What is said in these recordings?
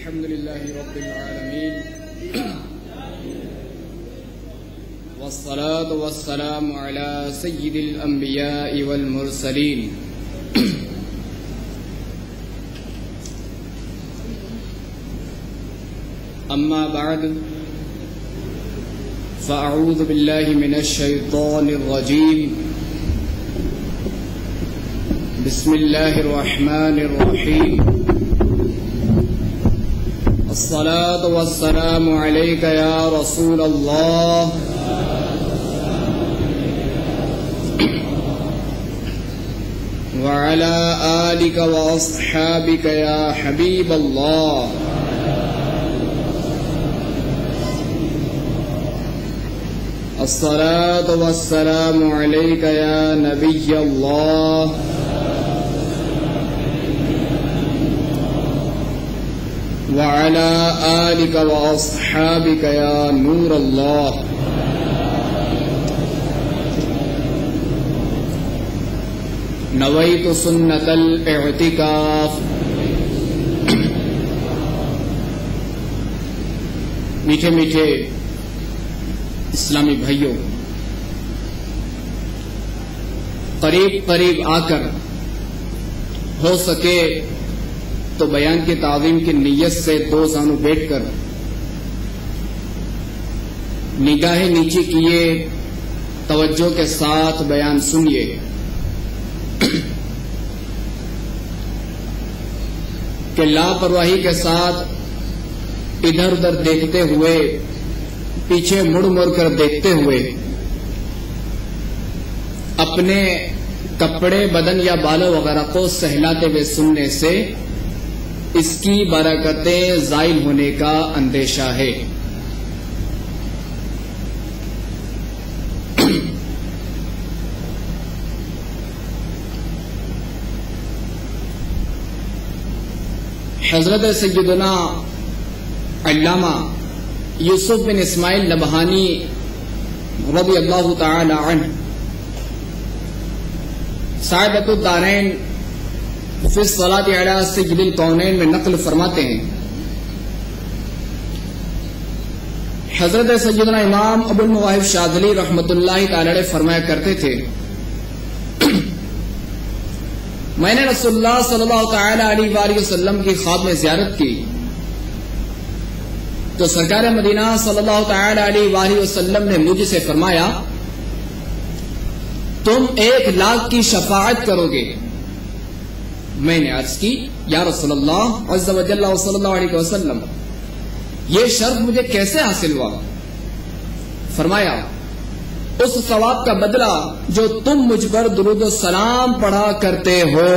الحمد لله رب العالمين والصلاة والسلام على سيد الأنبياء والمرسلين أما بعد فأعوذ بالله من الشيطان الرجيم بسم الله الرحمن الرحيم الصلاة والسلام عليك يا رسول الله وعلى آلك وأصحابك يا حبيب الله الصلاة والسلام عليك يا نبي الله وعلى آلك وأصحابك يا نور الله نويت سنة الاعتكاف میٹھے میٹھے اسلامی بھائیوں، قریب قریب آ کر ہو سکے تو بیان کی تعظیم کی نیت سے دو زانو بیٹھ کر نگاہیں نیچے کیے توجہ کے ساتھ بیان سنیے۔ کہ لاپرواہی کے ساتھ ادھر ادھر دیکھتے ہوئے، پیچھے مڑ مڑ کر دیکھتے ہوئے اپنے کپڑے، بدن یا بالوں وغیرہ کو سہلاتے ہوئے سننے سے اس کی برکتیں زائل ہونے کا اندیشہ ہے۔ حضرت سیدنا علامہ یوسف بن اسماعیل نبہانی رضی اللہ تعالی عنہ سعادت الدارین فی الصلاۃ علی سید الکونین میں نقل فرماتے ہیں، حضرت سیدنا امام ابو المواہب شاذلی رحمۃ اللہ تعالی علیہ فرمایا کرتے تھے، میں نے رسول اللہ صلی اللہ تعالی علیہ وآلہ وسلم کی خواب میں زیارت کی تو سرکار مدینہ صلی اللہ تعالی علیہ وآلہ وسلم نے مجھ سے فرمایا، تم 1,00,000 کی شفاعت کرو گے۔ میں نے عرض کی، یا رسول اللہ عز و جل صلی اللہ علیہ وسلم، یہ شرف مجھے کیسے حاصل ہوا؟ فرمایا، اس ثواب کا بدلہ جو تم مجھ پر درود و سلام پڑھا کرتے ہو۔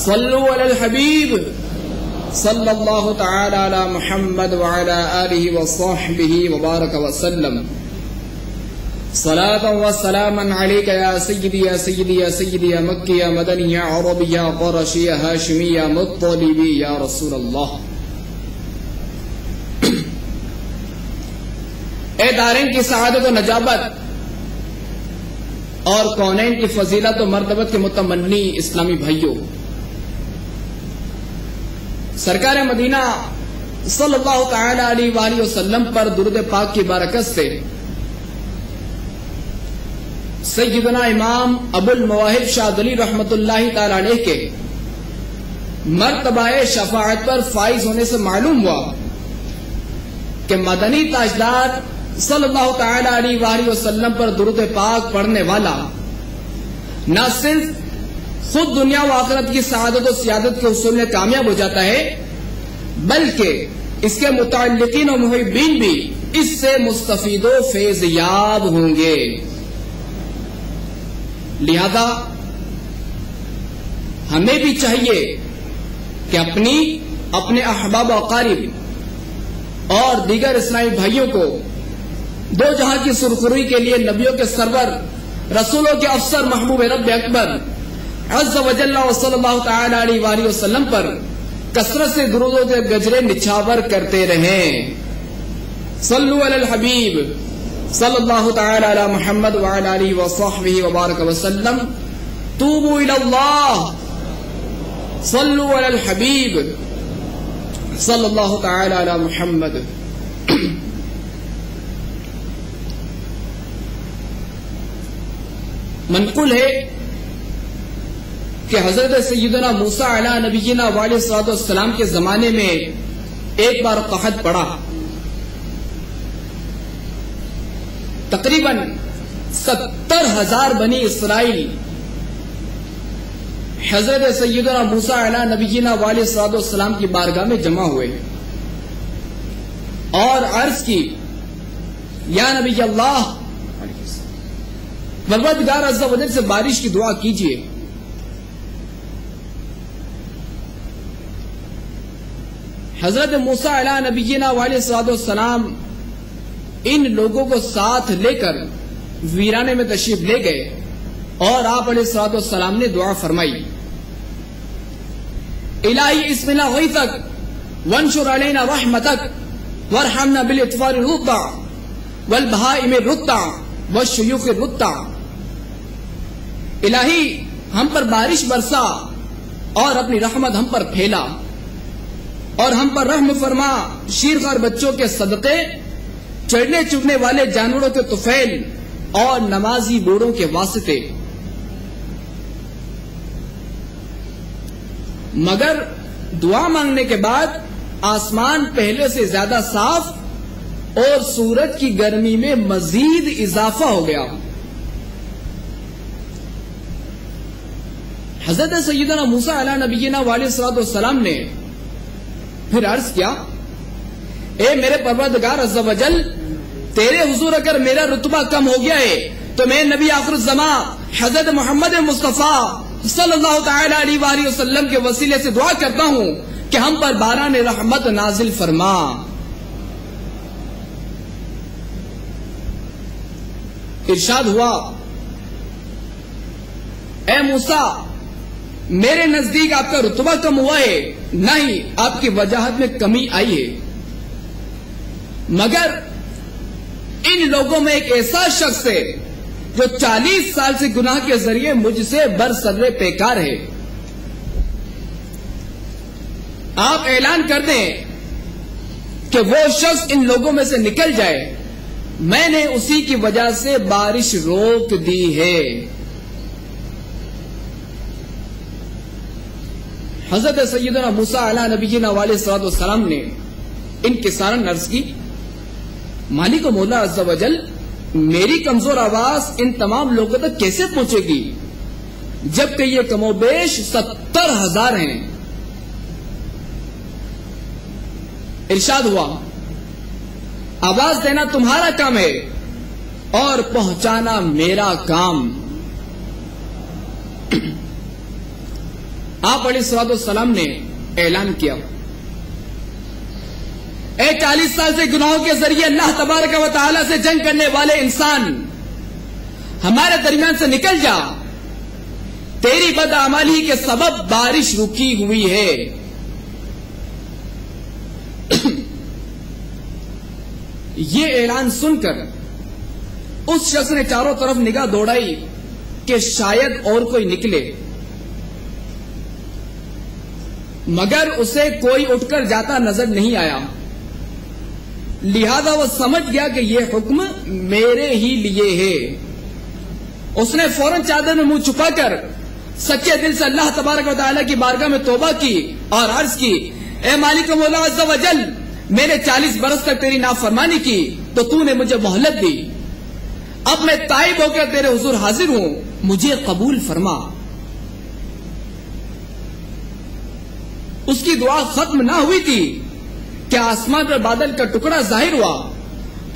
صلو علی الحبیب صلی اللہ تعالی علی محمد وعلی آلہ وصحبہ وبارک وسلم۔ صلاۃ و سلاما علیک یا سیدی یا سیدی یا سیدی یا مکی یا مدنی یا عربی یا قرشی یا ہاشمی یا مطلبی یا رسول اللہ۔ اے دارین کی سعادت و نجابت اور کونین کی فضیلت و مرتبت کے متمنی اسلامی بھائیوں، سرکار مدینہ صلی اللہ تعالی علیہ وآلہ وسلم پر درود پاک کی برکت سے سیدنا امام ابو المواہب شاذلی رحمۃ اللہ تعالی علیہ کے مرتبہ شفاعت پر فائز ہونے سے معلوم ہوا کہ مدنی تاجدار صلی اللہ تعالی علیہ وآلہ وسلم پر درود پاک پڑھنے والا نہ صرف خود دنیا و آخرت کی سعادت و سیادت کے حصول میں کامیاب ہو جاتا ہے، بلکہ اس کے متعلقین و محبین بھی اس سے مستفید و فیض یاب ہوں گے۔ لہذا ہمیں بھی چاہیے کہ اپنے احباب و اقارب اور دیگر اسلامی بھائیوں کو دو جہاں کی سرخروئی کے لیے نبیوں کے سرور، رسولوں کے افسر، محبوب رب اکبر عز و جل صلی اللہ تعالی علیہ وآلہ وسلم پر کثرت سے درود و گجرے نچھاور کرتے رہیں۔ صلو علی الحبیب صلی اللہ تعالی علی محمد وعلی آلہ وصحبہ وبارک وسلم۔ توبوا الی اللہ، صلوا علی الحبیب صلی اللہ تعالی علی محمد. منقول ہے کہ حضرت سیدنا موسیٰ علیہ نبینا وعلیہ الصلوۃ والسلام کے زمانے میں ایک بار قحط پڑا. تقریباً 70,000 بنی اسرائیل حضرت سیدنا موسیٰ علیہ نبینا وعلیہ الصلوۃ والسلام کی بارگاہ میں جمع ہوئے اور عرض کی یا نبی اللہ پروردگار عز و جل سے بارش کی دعا کیجیے. حضرت موسیٰ علیہ نبینا وعلیہ الصلوۃ والسلام ان لوگوں کو ساتھ لے کر ویرانے میں تشریف لے گئے اور آپ علیہ الصلوۃ والسلام نے دعا فرمائی. الہی اسمنا غیثک وانشر علینا رحمتک وارحمنا بالاطفال الرضع والبہائم الرتع والشیوخ الرتع. الہی ہم پر بارش برسا اور اپنی رحمت ہم پر پھیلا اور ہم پر رحم فرما شیرخوار بچوں کے صدقے، چڑھنے چگنے والے جانوروں کے طفیل اور نمازی بوڑھوں کے واسطے. مگر دعا مانگنے کے بعد آسمان پہلے سے زیادہ صاف اور سورج کی گرمی میں مزید اضافہ ہو گیا. حضرت سیدنا موسیٰ علیہ نبینا وعلیہ الصلوۃ والسلام نے پھر عرض کیا اے میرے پروردگار عز و جل، تیرے حضور اگر میرا رتبہ کم ہو گیا ہے تو میں نبی آخر الزمان حضرت محمد مصطفیٰ صلی اللہ تعالی علیہ وآلہ وسلم کے وسیلے سے دعا کرتا ہوں کہ ہم پر باران رحمت نازل فرما. ارشاد ہوا اے موسیٰ، میرے نزدیک آپ کا رتبہ کم ہوا ہے، نہیں آپ کی وجاہت میں کمی آئی ہے، مگر ان لوگوں میں ایک ایسا شخص ہے جو 40 سال سے گناہ کے ذریعے مجھ سے برسر پیکار ہے. آپ اعلان کر دیں کہ وہ شخص ان لوگوں میں سے نکل جائے، میں نے اسی کی وجہ سے بارش روک دی ہے. حضرت سیدنا موسیٰ علیہ نبینا وعلیہ الصلوۃ والسلام نے انکساراً عرض کی مالک و مولا عز و جل، میری کمزور آواز ان تمام لوگوں تک کیسے پہنچے گی جبکہ یہ کم و بیش 70,000 ہیں. ارشاد ہوا آواز دینا تمہارا کام ہے اور پہنچانا میرا کام. آپ علیہ الصلوۃ والسلام نے اعلان کیا اے 40 سال سے گناہوں کے ذریعے اللہ تبارک و تعالی سے جنگ کرنے والے انسان، ہمارے درمیان سے نکل جا، تیری بدعملی کے سبب بارش رکی ہوئی ہے. یہ اعلان سن کر اس شخص نے چاروں طرف نگاہ دوڑائی کہ شاید اور کوئی نکلے، مگر اسے کوئی اٹھ کر جاتا نظر نہیں آیا. لہذا وہ سمجھ گیا کہ یہ حکم میرے ہی لیے ہے. اس نے فوراً چادر میں منہ چھپا کر سچے دل سے اللہ تبارک و تعالیٰ کی بارگاہ میں توبہ کی اور عرض کی اے مالک و مولا عز و جل، میں نے 40 برس تک تیری نافرمانی کی تو تو نے مجھے مہلت دی، اب میں تائب ہو کر تیرے حضور حاضر ہوں، مجھے قبول فرما. اس کی دعا ختم نہ ہوئی تھی کہ آسمان پر بادل کا ٹکڑا ظاہر ہوا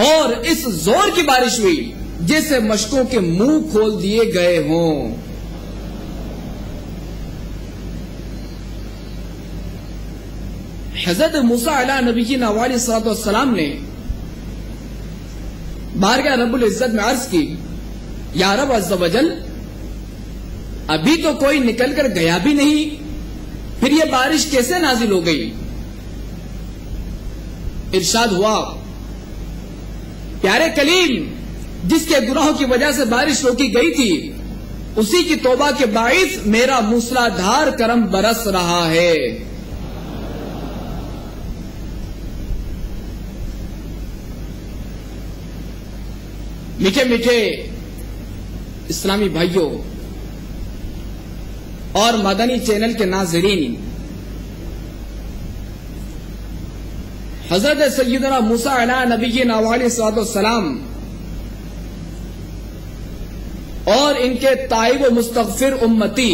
اور اس زور کی بارش ہوئی جیسے مشکوں کے منہ کھول دیے گئے ہوں. حضرت موسیٰ علیہ نبینا وعلیہ الصلوۃ والسلام نے بارگاہ رب العزت میں عرض کی یا رب عز و جل، ابھی تو کوئی نکل کر گیا بھی نہیں، پھر یہ بارش کیسے نازل ہو گئی؟ ارشاد ہوا پیارے کلیم، جس کے گناہوں کی وجہ سے بارش روکی گئی تھی اسی کی توبہ کے باعث میرا موسلادھار کرم برس رہا ہے. میٹھے میٹھے اسلامی بھائیوں اور مدنی چینل کے ناظرین، حضرت سیدنا موسیٰ علیہ نبینا علیہ الصلوۃ والسلام اور ان کے تائب و مستغفر امتی